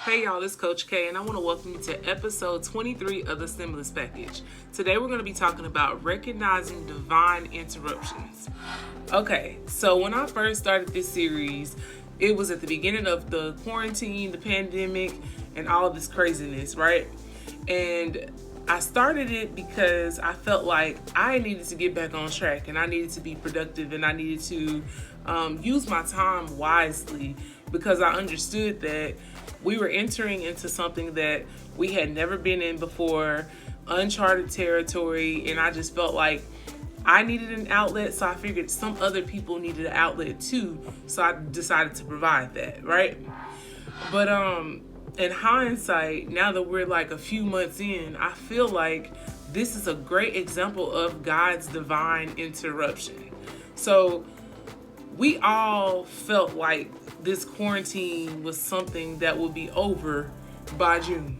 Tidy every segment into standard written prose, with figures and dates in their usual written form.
Hey y'all, it's Coach K, and I want to welcome you to episode 23 of the Stimulus Package. Today we're going to be talking about recognizing divine interruptions. Okay, so when I first started this series, it was at the beginning of the quarantine, the pandemic, and all of this craziness, right? And I started it because I felt like I needed to get back on track, and I needed to be productive, and I needed to use my time wisely, because I understood that we were entering into something that we had never been in before, uncharted territory, and I just felt like I needed an outlet, so I figured some other people needed an outlet too, so I decided to provide that, right? But in hindsight, now that we're like a few months in, I feel like this is a great example of God's divine interruption. So we all felt like this quarantine was something that would be over by June.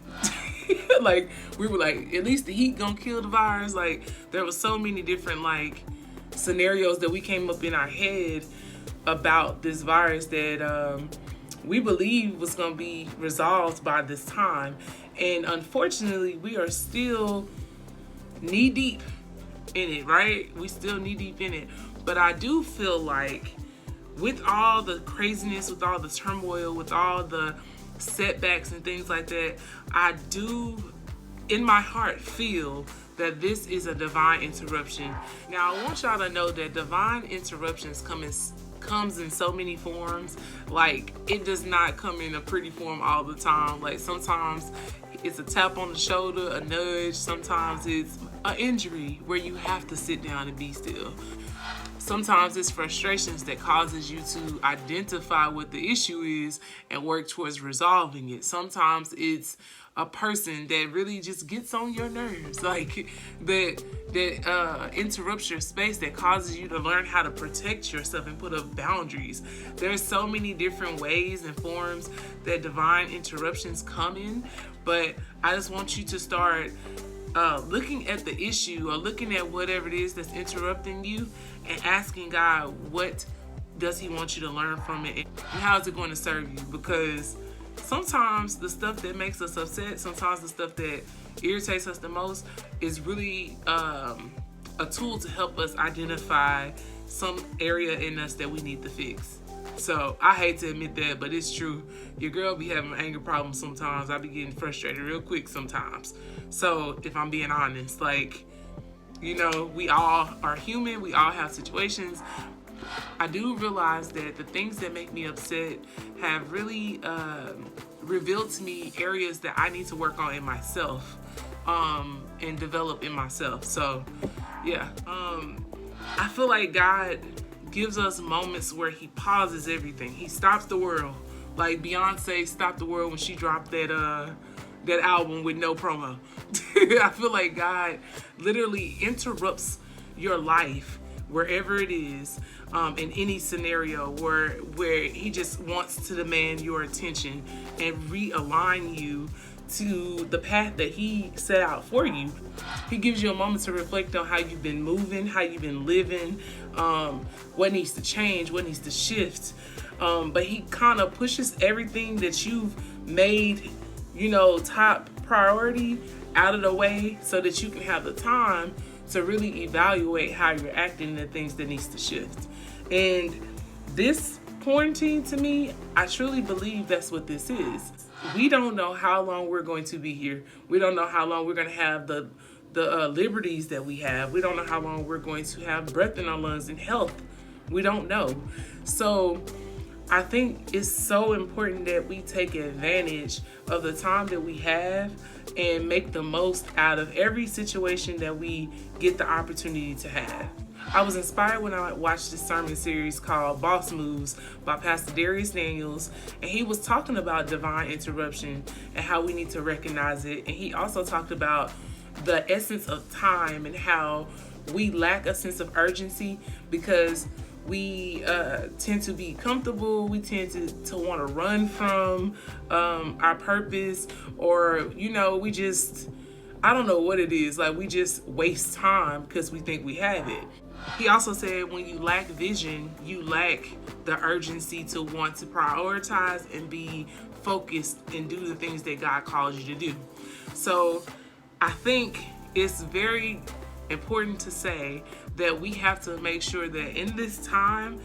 Like, we were like, at least the heat gonna kill the virus. Like, there was so many different like scenarios that we came up in our head about this virus that we believe was gonna be resolved by this time. And unfortunately, we are still knee deep in it, right? We still knee deep in it. But I do feel like with all the craziness, with all the turmoil, with all the setbacks and things like that, I do, in my heart, feel that this is a divine interruption. Now, I want y'all to know that divine interruptions comes in so many forms. Like, it does not come in a pretty form all the time. Like, sometimes it's a tap on the shoulder, a nudge. Sometimes it's an injury where you have to sit down and be still. Sometimes it's frustrations that causes you to identify what the issue is and work towards resolving it. Sometimes it's a person that really just gets on your nerves, like that interrupts your space, that causes you to learn how to protect yourself and put up boundaries. There's so many different ways and forms that divine interruptions come in, but I just want you to start looking at the issue or looking at whatever it is that's interrupting you and asking God, what does he want you to learn from it, and how is it going to serve you? Because sometimes the stuff that makes us upset, sometimes the stuff that irritates us the most is really a tool to help us identify some area in us that we need to fix. So I hate to admit that, but it's true. Your girl be having anger problems sometimes. I be getting frustrated real quick sometimes. So if I'm being honest, like, you know, we all are human. We all have situations. I do realize that the things that make me upset have really revealed to me areas that I need to work on in myself and develop in myself. So yeah, I feel like God gives us moments where he pauses everything. He stops the world. Like Beyonce stopped the world when she dropped that album with no promo. I feel like God literally interrupts your life wherever it is, in any scenario where he just wants to demand your attention and realign you to the path that he set out for you. He gives you a moment to reflect on how you've been moving, how you've been living, what needs to change, what needs to shift. But he kind of pushes everything that you've made, you know, top priority out of the way so that you can have the time to really evaluate how you're acting and the things that needs to shift. And this quarantine, to me, I truly believe that's what this is. We don't know how long we're going to be here. We don't know how long we're going to have the liberties that we have. We don't know how long we're going to have breath in our lungs and health. We don't know. So I think it's so important that we take advantage of the time that we have and make the most out of every situation that we get the opportunity to have. I was inspired when I watched this sermon series called Boss Moves by Pastor Darius Daniels, and he was talking about divine interruption and how we need to recognize it. And he also talked about the essence of time and how we lack a sense of urgency because we tend to be comfortable. We tend to want to run from our purpose, or, you know, we just, I don't know what it is. Like, we just waste time because we think we have it. He also said when you lack vision, you lack the urgency to want to prioritize and be focused and do the things that God calls you to do. So I think it's very important to say that we have to make sure that in this time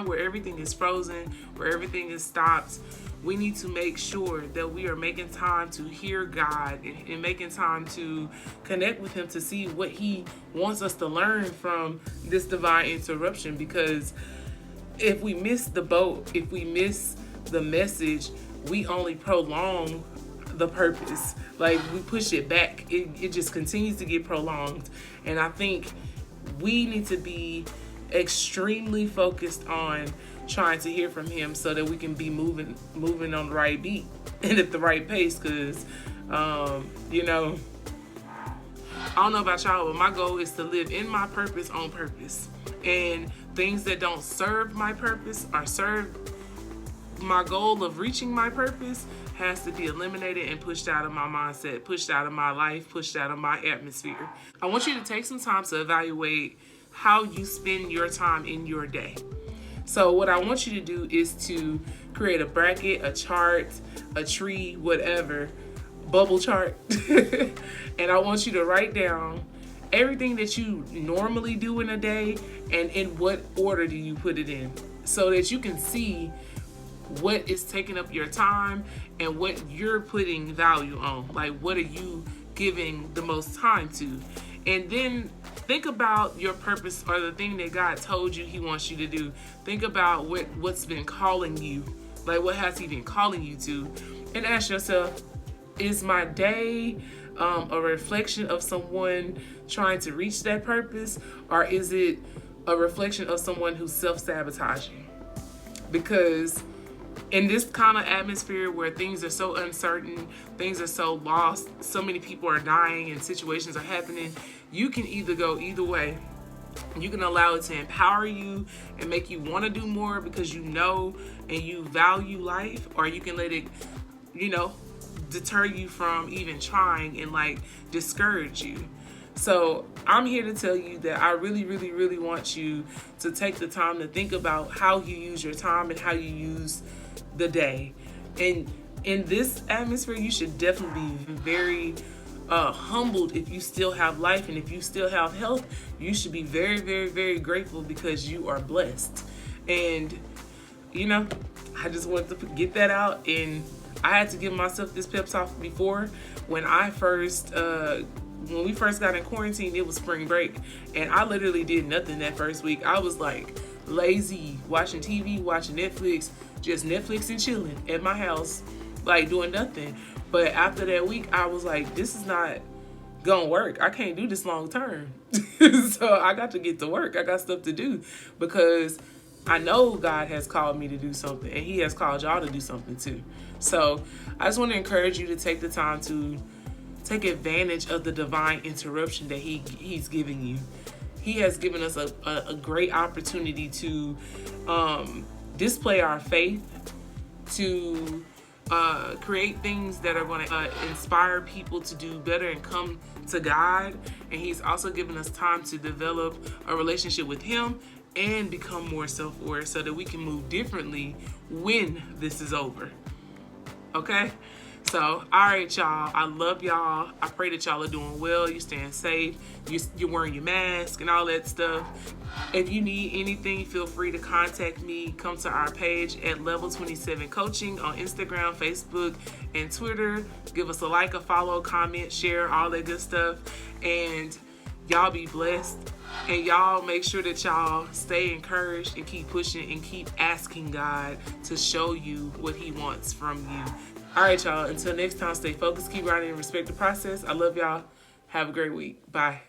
where everything is frozen, where everything is stopped, we need to make sure that we are making time to hear God and making time to connect with Him to see what He wants us to learn from this divine interruption. Because if we miss the boat, if we miss the message, we only prolong the purpose. Like, we push it back. It just continues to get prolonged. And I think we need to be extremely focused on trying to hear from Him so that we can be moving on the right beat and at the right pace. Because I don't know about y'all, but my goal is to live in my purpose on purpose. And things that don't serve my purpose or serve my goal of reaching my purpose has to be eliminated and pushed out of my mindset, pushed out of my life, pushed out of my atmosphere. I want you to take some time to evaluate how you spend your time in your day. So what I want you to do is to create a bracket, a chart, a tree, whatever, bubble chart. And I want you to write down everything that you normally do in a day and in what order do you put it in, so that you can see what is taking up your time and what you're putting value on. Like, what are you giving the most time to? And then think about your purpose or the thing that God told you He wants you to do. Think about what's been calling you. Like, what has He been calling you to? And ask yourself, is my day a reflection of someone trying to reach that purpose? Or is it a reflection of someone who's self-sabotaging? Because in this kind of atmosphere where things are so uncertain, things are so lost, so many people are dying and situations are happening, you can either go either way. You can allow it to empower you and make you want to do more because you know and you value life, or you can let it, deter you from even trying and discourage you. So I'm here to tell you that I really, really, really want you to take the time to think about how you use your time and how you use the day. And in this atmosphere, you should definitely be very humbled if you still have life, and if you still have health. You should be very, very, very grateful because you are blessed. And I just wanted to get that out. And I had to give myself this pep talk before. When we first got in quarantine, it was spring break, and I literally did nothing that first week. I was lazy, watching TV, watching Netflix, just Netflix and chilling at my house, doing nothing. But after that week, I was like, this is not gonna work. I can't do this long term. So I got to get to work. I got stuff to do because I know God has called me to do something, and He has called y'all to do something too. So I just want to encourage you to take the time to take advantage of the divine interruption that He's giving you. He has given us a great opportunity to display our faith, to create things that are going to inspire people to do better and come to God. And He's also given us time to develop a relationship with Him and become more self-aware so that we can move differently when this is over. Okay? So, all right, y'all. I love y'all. I pray that y'all are doing well. You're staying safe. You're wearing your mask and all that stuff. If you need anything, feel free to contact me. Come to our page at Level 27 Coaching on Instagram, Facebook, and Twitter. Give us a like, a follow, comment, share, all that good stuff. And y'all be blessed. And y'all make sure that y'all stay encouraged and keep pushing and keep asking God to show you what He wants from you. All right, y'all. Until next time, stay focused, keep riding, and respect the process. I love y'all. Have a great week. Bye.